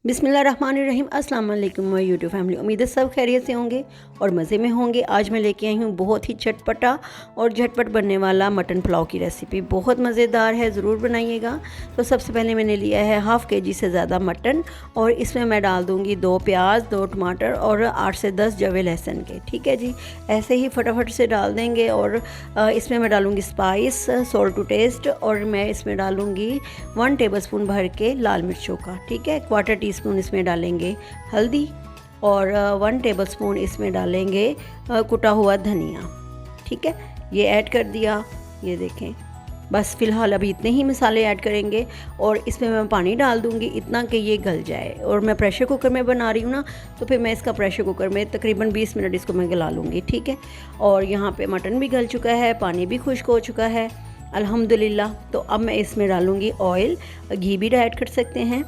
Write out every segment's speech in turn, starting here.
बिस्मिल्लाहिर्रहमानिर्रहीम। अस्सलाम वालेकुम माय यूट्यूब फैमिली। उम्मीद है सब खैरियत से होंगे और मज़े में होंगे। आज मैं लेके आई हूँ बहुत ही चटपटा और झटपट बनने वाला मटन पुलाव की रेसिपी। बहुत मज़ेदार है, ज़रूर बनाइएगा। तो सबसे पहले मैंने लिया है हाफ़ केजी से ज़्यादा मटन और इसमें मैं डाल दूँगी 2 प्याज, 2 टमाटर और 8 से 10 जवे लहसुन के। ठीक है जी, ऐसे ही फटाफट से डाल देंगे। और इसमें मैं डालूँगी स्पाइस, सॉल्ट टू टेस्ट, और मैं इसमें डालूँगी 1 टेबलस्पून भर के लाल मिर्चों का। ठीक है, 1/4 टीस्पून इसमें डालेंगे हल्दी और 1 टेबलस्पून इसमें डालेंगे कुटा हुआ धनिया। ठीक है, ये ऐड कर दिया। ये देखें, बस फ़िलहाल अभी इतने ही मसाले ऐड करेंगे और इसमें मैं पानी डाल दूँगी इतना कि ये गल जाए। और मैं प्रेशर कुकर में बना रही हूँ ना, तो फिर मैं इसका प्रेशर कुकर में तकरीबन 20 मिनट इसको मैं गला लूँगी। ठीक है, और यहाँ पे मटन भी गल चुका है, पानी भी खुश्क हो चुका है अल्हम्दुलिल्लाह। तो अब मैं इसमें डालूँगी ऑयल, घी भी ऐड कर सकते हैं।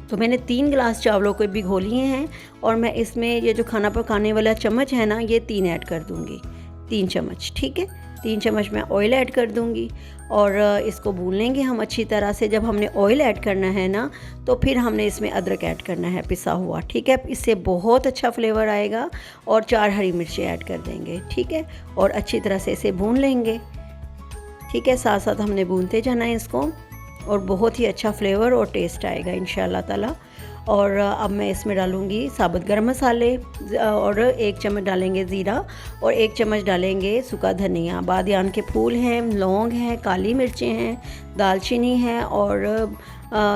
तो मैंने 3 गिलास चावलों को भिगो लिए हैं और मैं इसमें ये जो खाना पकाने वाला चम्मच है ना, ये 3 ऐड कर दूँगी, 3 चम्मच। ठीक है, 3 चम्मच मैं ऑयल ऐड कर दूँगी और इसको भून लेंगे हम अच्छी तरह से। जब हमने ऑयल ऐड करना है ना, तो फिर हमने इसमें अदरक ऐड करना है पिसा हुआ। ठीक है, इससे बहुत अच्छा फ्लेवर आएगा। और 4 हरी मिर्चें ऐड कर देंगे। ठीक है, और अच्छी तरह से इसे भून लेंगे। ठीक है, साथ साथ हमने भूनते जाना है इसको और बहुत ही अच्छा फ्लेवर और टेस्ट आएगा इंशाल्लाह ताला। और अब मैं इसमें डालूँगी साबुत गरम मसाले और 1 चम्मच डालेंगे ज़ीरा और 1 चम्मच डालेंगे सूखा धनिया, बादियान के फूल हैं, लौंग हैं, काली मिर्चें हैं, दालचीनी है और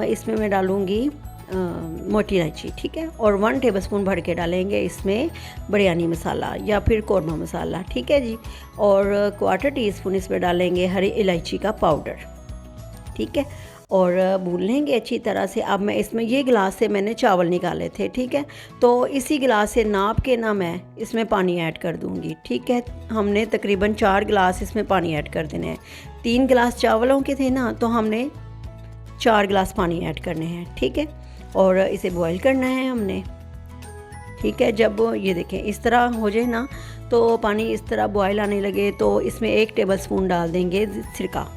इसमें मैं डालूँगी मोटी इलायची। ठीक है, और 1 टेबलस्पून भर के डालेंगे इसमें बिरयानी मसाला या फिर कौरमा मसाला। ठीक है जी, और 1/4 टीस्पून इसमें डालेंगे हरी इलायची का पाउडर। ठीक है, और भून लेंगे अच्छी तरह से। अब मैं इसमें ये गिलास से मैंने चावल निकाले थे। ठीक है, तो इसी गिलास से नाप के ना मैं इसमें पानी ऐड कर दूंगी। ठीक है, हमने तकरीबन 4 गिलास इसमें पानी ऐड कर देने हैं। 3 गिलास चावलों के थे ना, तो हमने 4 गिलास पानी ऐड करने हैं। ठीक है, और इसे बॉईल करना है हमने। ठीक है, जब ये देखें इस तरह हो जाए ना, तो पानी इस तरह बॉयल आने लगे, तो इसमें 1 टेबलस्पून डाल देंगे सिरका।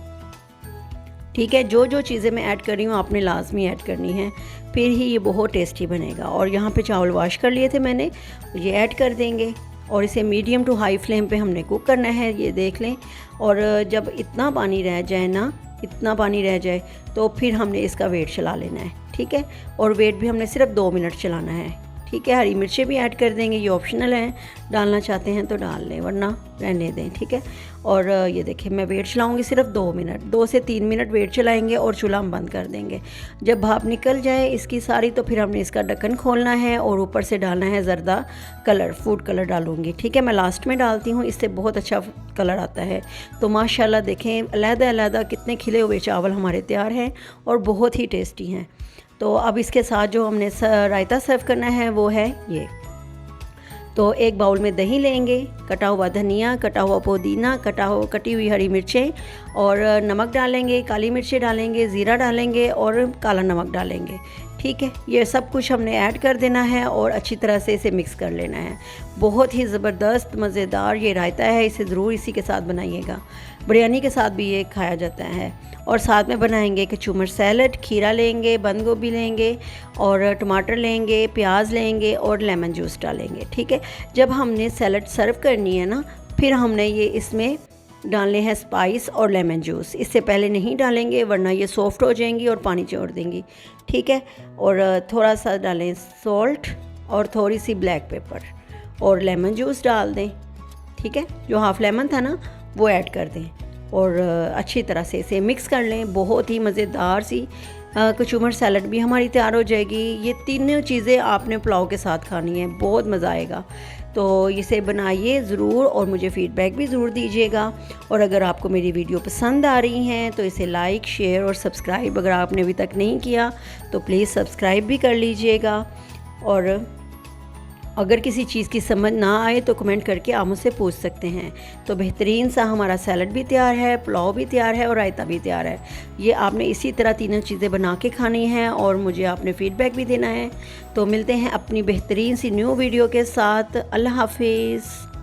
ठीक है, जो जो चीज़ें मैं ऐड कर रही हूँ आपने लाजमी ऐड करनी है, फिर ही ये बहुत टेस्टी बनेगा। और यहाँ पे चावल वॉश कर लिए थे मैंने, ये ऐड कर देंगे और इसे मीडियम टू हाई फ्लेम पे हमने कुक करना है। ये देख लें, और जब इतना पानी रह जाए ना, इतना पानी रह जाए, तो फिर हमने इसका वेट चला लेना है। ठीक है, और वेट भी हमने सिर्फ 2 मिनट चलाना है। ठीक है, हरी मिर्चें भी ऐड कर देंगे, ये ऑप्शनल हैं, डालना चाहते हैं तो डाल लें वरना रहने दें। ठीक है, और ये देखिए मैं वेट चलाऊंगी सिर्फ 2 मिनट, 2 से 3 मिनट वेट चलाएंगे और चूल्हा हम बंद कर देंगे। जब भाप निकल जाए इसकी सारी, तो फिर हमने इसका ढक्कन खोलना है और ऊपर से डालना है ज़रदा कलर, फूड कलर डालूंगी। ठीक है, मैं लास्ट में डालती हूँ, इससे बहुत अच्छा कलर आता है। तो माशाल्लाह देखें, अलग-अलग कितने खिले हुए चावल हमारे तैयार हैं और बहुत ही टेस्टी हैं। तो अब इसके साथ जो हमने रायता सर्व करना है वो है ये। तो 1 बाउल में दही लेंगे, कटा हुआ धनिया, कटा हुआ पुदीना, कटी हुई हरी मिर्चें और नमक डालेंगे, काली मिर्चें डालेंगे, ज़ीरा डालेंगे और काला नमक डालेंगे। ठीक है, ये सब कुछ हमने ऐड कर देना है और अच्छी तरह से इसे मिक्स कर लेना है। बहुत ही ज़बरदस्त मज़ेदार ये रायता है, इसे ज़रूर इसी के साथ बनाइएगा। बिरयानी के साथ भी ये खाया जाता है। और साथ में बनाएंगे कचूमर सैलड, खीरा लेंगे, बंद गोभी लेंगे और टमाटर लेंगे, प्याज लेंगे और लेमन जूस डालेंगे। ठीक है, जब हमने सैलड सर्व करनी है ना, फिर हमने ये इसमें डालने हैं स्पाइस और लेमन जूस। इससे पहले नहीं डालेंगे वरना ये सॉफ्ट हो जाएंगी और पानी छोड़ देंगी। ठीक है, और थोड़ा सा डालें सॉल्ट और थोड़ी सी ब्लैक पेपर और लेमन जूस डाल दें। ठीक है, जो हाफ़ लेमन था ना वो ऐड कर दें और अच्छी तरह से इसे मिक्स कर लें। बहुत ही मज़ेदार सी कचूमर सैलड भी हमारी तैयार हो जाएगी। ये तीनों चीज़ें आपने पुलाव के साथ खानी है, बहुत मज़ा आएगा। तो इसे बनाइए ज़रूर और मुझे फ़ीडबैक भी ज़रूर दीजिएगा। और अगर आपको मेरी वीडियो पसंद आ रही हैं तो इसे लाइक, शेयर और सब्सक्राइब अगर आपने अभी तक नहीं किया तो प्लीज़ सब्सक्राइब भी कर लीजिएगा। और अगर किसी चीज़ की समझ ना आए तो कमेंट करके आप मुझसे पूछ सकते हैं। तो बेहतरीन सा हमारा सैलड भी तैयार है, पुलाव भी तैयार है और रायता भी तैयार है। ये आपने इसी तरह तीनों चीज़ें बना के खानी हैं और मुझे आपने फ़ीडबैक भी देना है। तो मिलते हैं अपनी बेहतरीन सी न्यू वीडियो के साथ। अल्लाह हाफिज़।